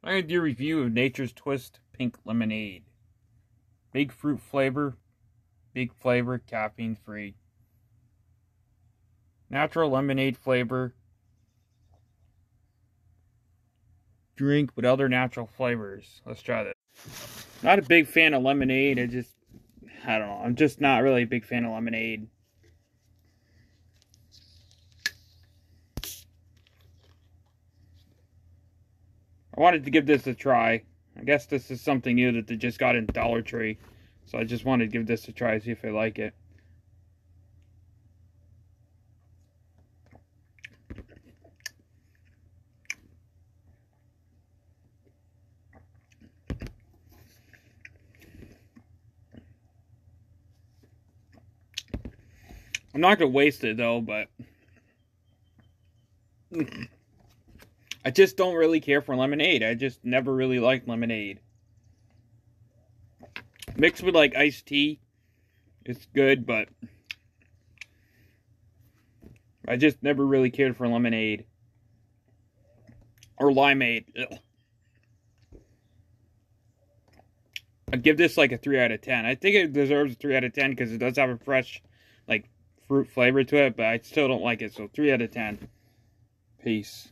I'm going to do a review of Nature's Twist Pink Lemonade. Big fruit flavor, caffeine free. Natural lemonade flavor. Drink with other natural flavors. Let's try this. Not a big fan of lemonade. I don't know. I'm just not really a big fan of lemonade. I wanted to give this a try. I guess this is something new that they just got in Dollar Tree. So I just wanted to give this a try, see if I like it. I'm not going to waste it though, but I just don't really care for lemonade. I just never really liked lemonade. Mixed with like iced tea, it's good, but I just never really cared for lemonade. Or limeade. Ugh. I'd give this like a 3 out of 10. I think it deserves a 3 out of 10 because it does have a fresh, like, fruit flavor to it, but I still don't like it, so 3 out of 10. Peace.